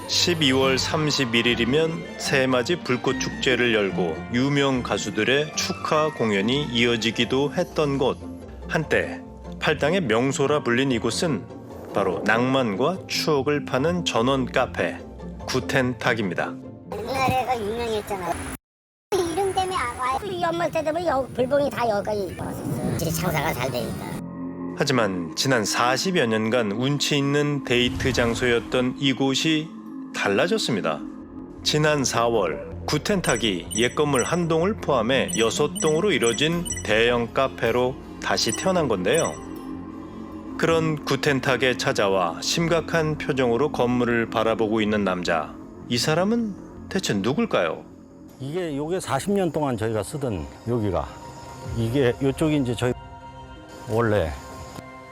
12월 31일이면 새맞이 불꽃축제를 열고 유명 가수들의 축하 공연이 이어지기도 했던 곳. 한때 팔당의 명소라 불린 이곳은 바로 낭만과 추억을 파는 전원 카페 구텐탁입니다. 옛날에가 유명했잖아. 이름 때문에 이 연말 때 되면 불봉이 다 여기까지 왔었어. 장사가 잘 되니까. 하지만 지난 40여 년간 운치 있는 데이트 장소였던 이곳이 달라졌습니다. 지난 4월 구텐탁이 옛 건물 한 동을 포함해 6동으로 이뤄진 대형 카페로 다시 태어난 건데요. 그런 구텐탁에 찾아와 심각한 표정으로 건물을 바라보고 있는 남자. 이 사람은 대체 누굴까요? 요게 40년 동안 저희가 쓰던 여기가 이쪽이 이제 저희 원래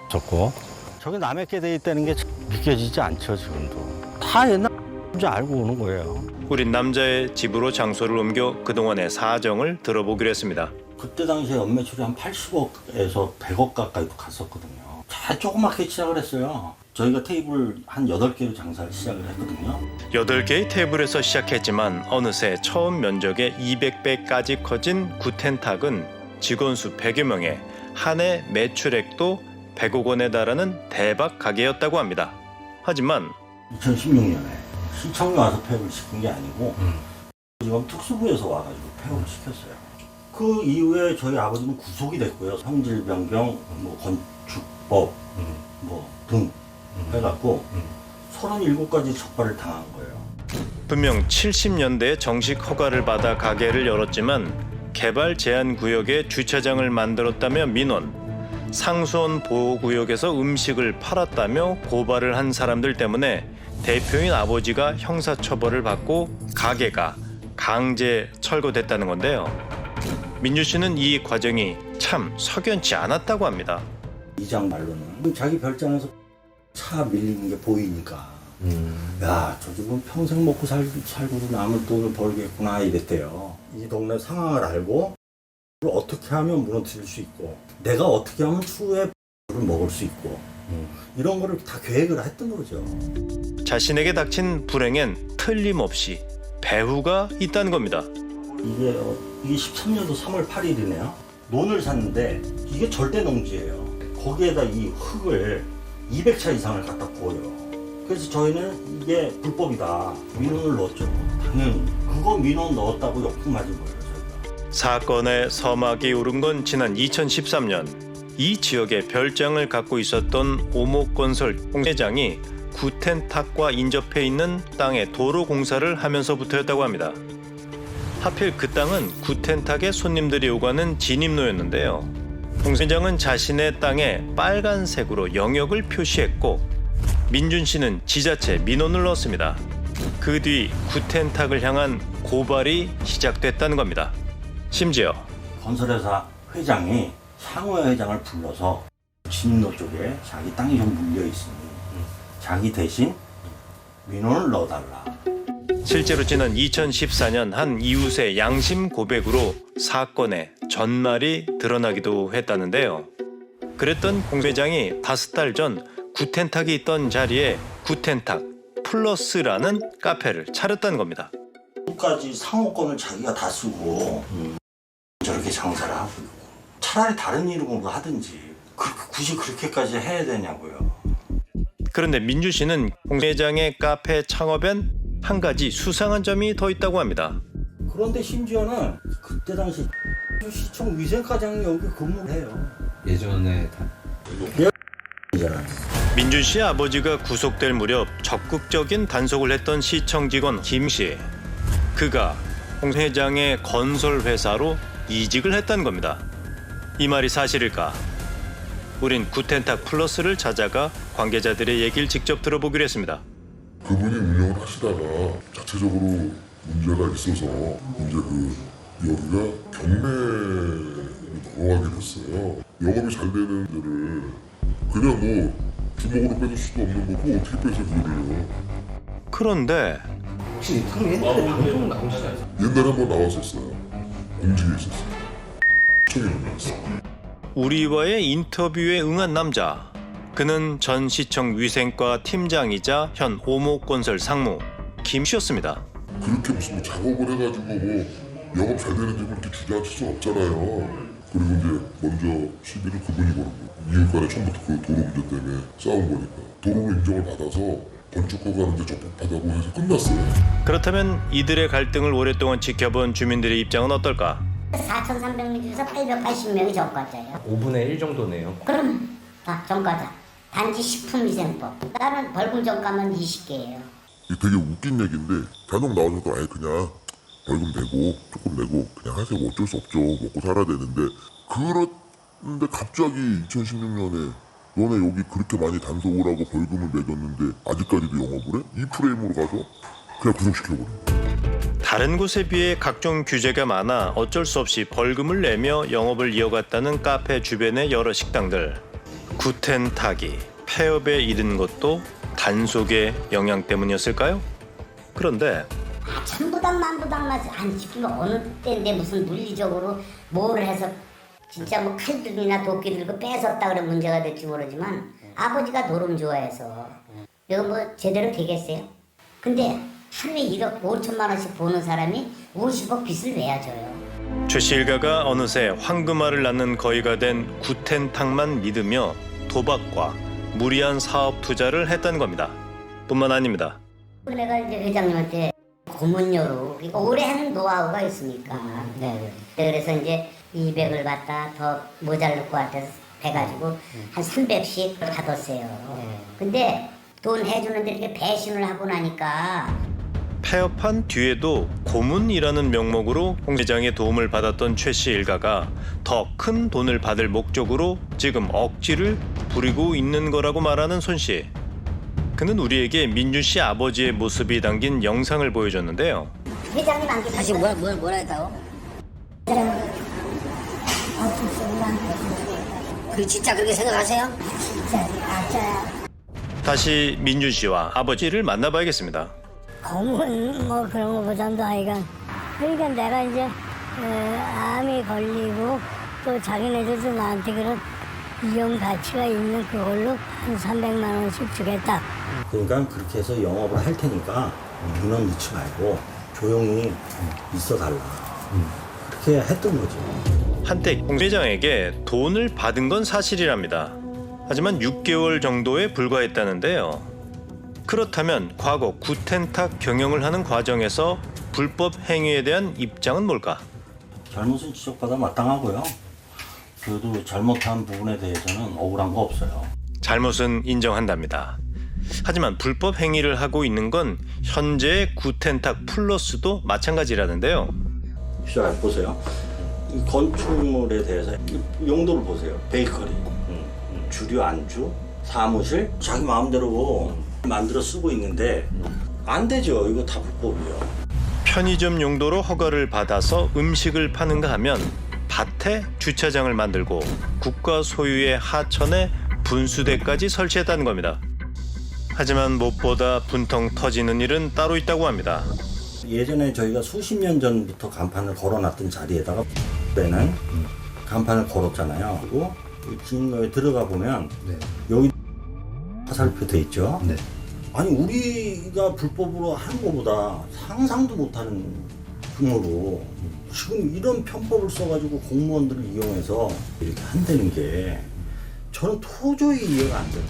좋고 저게 남의 게 돼 있다는 게 믿겨지지 않죠. 지금도 다 옛날 줄 알고 오는 거예요. 우린 남자의 집으로 장소를 옮겨 그동안의 사정을 들어보기로 했습니다. 그때 당시에 연매출이 한 80억에서 100억 가까이도 갔었거든요. 다 조그맣게 시작을 했어요. 저희가 테이블 한 8개로 장사를 시작을 했거든요. 8개의 테이블에서 시작했지만 어느새 처음 면적의 200배까지 커진 구텐탁은 직원 수 100여 명에 한 해 매출액도 100억 원에 달하는 대박 가게였다고 합니다. 하지만 2016년에 시청에 와서 폐업을 시킨 게 아니고 지금 특수부에서 와가지고 폐업을 시켰어요. 그 이후에 저희 아버지는 구속이 됐고요. 성질 변경, 건축법 등 해갖고 37가지 처벌을 당한 거예요. 분명 70년대에 정식 허가를 받아 가게를 열었지만 개발 제한 구역에 주차장을 만들었다며 민원, 상수원 보호구역에서 음식을 팔았다며 고발을 한 사람들 때문에 대표인 아버지가 형사처벌을 받고 가게가 강제 철거됐다는 건데요. 민주 씨는 이 과정이 참 석연치 않았다고 합니다. 이장 말로는 자기 별장에서 차 밀리는 게 보이니까 야, 저 집은 평생 먹고 살고도 남을 돈을 벌겠구나 이랬대요. 이 동네 상황을 알고 어떻게 하면 무너뜨릴 수 있고 내가 어떻게 하면 추후에 먹을 수 있고 이런 거를 다 계획을 했던 거죠. 자신에게 닥친 불행엔 틀림없이 배후가 있다는 겁니다. 이게 13년도 3월 8일이네요. 논을 샀는데 이게 절대 농지예요. 거기에다 이 흙을 200차 이상을 갖다 부어요. 그래서 저희는 이게 불법이다. 민원을 넣었죠. 당연히. 그거 민원 넣었다고 역풍 맞은 거예요. 저희가. 사건의 서막이 오른 건 지난 2013년. 이 지역에 별장을 갖고 있었던 오목건설 회장이 구텐탁과 인접해 있는 땅에 도로 공사를 하면서부터였다고 합니다. 하필 그 땅은 구텐탁의 손님들이 오가는 진입로였는데요. 홍 회장은 자신의 땅에 빨간색으로 영역을 표시했고 민준 씨는 지자체 민원을 넣었습니다. 그 뒤 구텐탁을 향한 고발이 시작됐다는 겁니다. 심지어 건설회사 회장이 향후회 회장을 불러서 진입로 쪽에 자기 땅이 좀 물려 있으니 자기 대신 민원을 넣어달라. 실제로 지난 2014년 한 이웃의 양심 고백으로 사건의 전말이 드러나기도 했다는데요. 그랬던 홍 회장이 5달 전 구텐탁이 있던 자리에 구텐탁 플러스라는 카페를 차렸다는 겁니다. 끝까지 상호권을 자기가 다 쓰고 저렇게 장사를 하고 있고 차라리 다른 이름으로 하든지 굳이 그렇게까지 해야 되냐고요. 그런데 민주 씨는 홍 회장의 카페 창업엔 한 가지 수상한 점이 더 있다고 합니다. 그런데 심지어는 그때 당시 시청 위생과장이 여기 근무를 해요. 예전에 다 민준 씨 아버지가 구속될 무렵 적극적인 단속을 했던 시청 직원 김 씨. 그가 홍 회장의 건설 회사로 이직을 했다는 겁니다. 이 말이 사실일까? 우린 구텐탁 플러스를 찾아가 관계자들의 얘기를 직접 들어보기로 했습니다. 그분이 운영을 하시다가 자체적으로 문제가 있어서 이제 여기가 경매로 넘어가게 됐어요. 영업이 잘 되는 데를 그냥 주먹으로 뺏을 수도 없는 거고 어떻게 뺏어 그거를요. 그런데 혹시 그럼 옛날에 방송 나오시나요? 옛날에 한번 나왔었어요. 공직에 있었어요. 청이 나왔어요. 우리와의 인터뷰에 응한 남자. 그는 전 시청 위생과 팀장이자 현 오목건설 상무 김씨였습니다. 그렇게 무슨 뭐 작업을 해가지고 뭐 영업 잘 되는 집을 이렇게 주저앉힐 수 없잖아요. 그리고 이제 먼저 시비를 그분이 걸고 이웃간에 처음부터 그 도로 문제 때문에 싸운 거니까 도로 인정을 받아서 건축허가 하는데 적법하다고 해서 끝났어요. 그렇다면 이들의 갈등을 오랫동안 지켜본 주민들의 입장은 어떨까? 4,300명 중에서 880명이 전과자예요. 5분의 1 정도네요. 그럼 다 전과자. 단지 식품위생법. 다른 벌금 전과만 20개예요. 이게 되게 웃긴 얘기인데 간혹 나와서도 아예 그냥 벌금 내고 조금 내고 그냥 하세요. 어쩔 수 없죠. 먹고 살아야 되는데 그런데 갑자기 2016년에 너네 여기 그렇게 많이 단속을 하고 벌금을 매겼는데 아직까지도 영업을 해? 이 프레임으로 가서 그냥 구속시켜버려. 다른 곳에 비해 각종 규제가 많아 어쩔 수 없이 벌금을 내며 영업을 이어갔다는 카페 주변의 여러 식당들. 구텐 타기, 폐업에 이른 것도 단속의 영향 때문이었을까요? 그런데 천부당 만부당만 안 지키면 어느 때인데 무슨 물리적으로 뭐를 해서 진짜 뭐 칼들이나 도끼 들고 뺏었다 그래 문제가 될지 모르지만 아버지가 노름 좋아해서 이거 뭐 제대로 되겠어요? 근데 하루에 1억 5천만 원씩 버는 사람이 50억 빚을 왜 져요? 최 씨 일가가 어느새 황금알을 낳는 거위가 된 구텐탁만 믿으며 도박과 무리한 사업 투자를 했다는 겁니다. 뿐만 아닙니다. 내가 이제 회장님한테 고문료로 그러니까 오래 하는 노하우가 있으니까 그래서 이제 200을 받다 더 모자랄 것 같아서 해가지고 한 300씩 받았어요. 근데 돈 해주는데 이렇게 배신을 하고 나니까 폐업한 뒤에도 고문이라는 명목으로 홍 회장의 도움을 받았던 최 씨 일가가 더 큰 돈을 받을 목적으로 지금 억지를 부리고 있는 거라고 말하는 손 씨. 그는 우리에게 민준 씨 아버지의 모습이 담긴 영상을 보여줬는데요. 회장님 안 계세요? 다시 뭐라 했다고? 그 진짜 그렇게 생각하세요? 다시 민준 씨와 아버지를 만나봐야겠습니다. 고문 뭐 그런 거보다도 그러니까 내가 이제 암이 걸리고 또 자기네들도 나한테 그런 이용 가치가 있는 그걸로 한 300만 원씩 주겠다. 그러니까 그렇게 해서 영업을 할 테니까 민원 넣지 말고 조용히 있어 달라. 그렇게 했던 거죠. 한때 홍 회장에게 돈을 받은 건 사실이랍니다. 하지만 6개월 정도에 불과했다는데요. 그렇다면 과거 구텐탁 경영을 하는 과정에서 불법 행위에 대한 입장은 뭘까? 잘못은 지적받아 마땅하고요. 그래도 잘못한 부분에 대해서는 억울한 거 없어요. 잘못은 인정한답니다. 하지만 불법 행위를 하고 있는 건 현재의 구텐탁 플러스도 마찬가지라는데요. 자, 보세요. 이 건축물에 대해서 용도를 보세요. 베이커리, 주류 안주, 사무실, 자기 마음대로 만들어 쓰고 있는데 안 되죠. 이거 다 불법이에요. 편의점 용도로 허가를 받아서 음식을 파는가 하면 밭에 주차장을 만들고 국가 소유의 하천에 분수대까지 설치했다는 겁니다. 하지만 무엇보다 분통 터지는 일은 따로 있다고 합니다. 예전에 저희가 수십 년 전부터 간판을 걸어놨던 자리에다가 때는 간판을 걸었잖아요. 그리고 주민로에 들어가 보면 여기 화살표 돼 있죠. 네. 아니 우리가 불법으로 하는 것보다 상상도 못하는 규모로 지금 이런 편법을 써가지고 공무원들을 이용해서 이렇게 한다는 게 저는 도저히 이해가 안 돼요.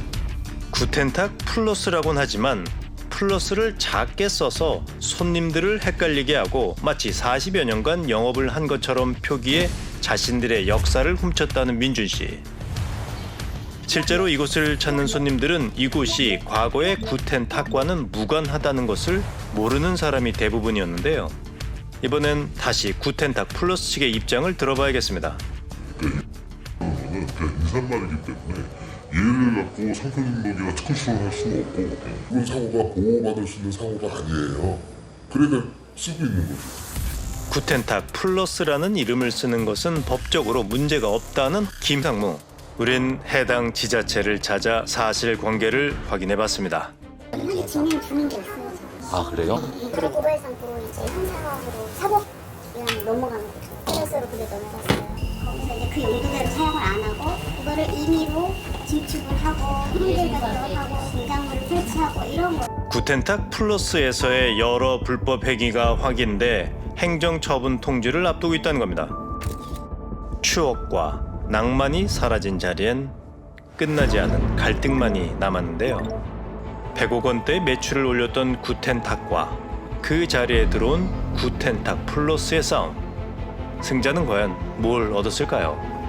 구텐탁 플러스라고는 하지만 플러스를 작게 써서 손님들을 헷갈리게 하고 마치 40여 년간 영업을 한 것처럼 표기해 자신들의 역사를 훔쳤다는 민준 씨. 실제로 이곳을 찾는 손님들은 이곳이 과거의 구텐탁과는 무관하다는 것을 모르는 사람이 대부분이었는데요. 이번엔 다시 구텐탁 플러스 측의 입장을 들어봐야겠습니다. 그냥 인사말이기 때문에 얘를 갖고 상표등록이나 특허시를 할 수는 없고 그런 상호가 보호받을 수 있는 상호가 아니에요. 그러니까 쓰고 있는 거죠. 구텐탁 플러스라는 이름을 쓰는 것은 법적으로 문제가 없다는 김상무. 우린 해당 지자체를 찾아 사실관계를 확인해봤습니다. 이게 증명 주는 게 있어요. 아 그래요? 그리고 5의 상태로 이제 형사학으로 사법 그냥 넘어가는 거죠. 플러스로 그게 넘어갔어요. 거기서 이제 그 용도대로 사용을 안 하고 그거를 임의로 지금 구축을 하고 홈들과 들어가고 공장물을 설치하고 이런 거. 구텐탁 플러스에서의 여러 불법 행위가 확인돼 행정처분 통지를 앞두고 있다는 겁니다. 추억과 낭만이 사라진 자리엔 끝나지 않은 갈등만이 남았는데요. 100억 원대 매출을 올렸던 구텐탁과 그 자리에 들어온 구텐탁 플러스의 싸움. 승자는 과연 뭘 얻었을까요?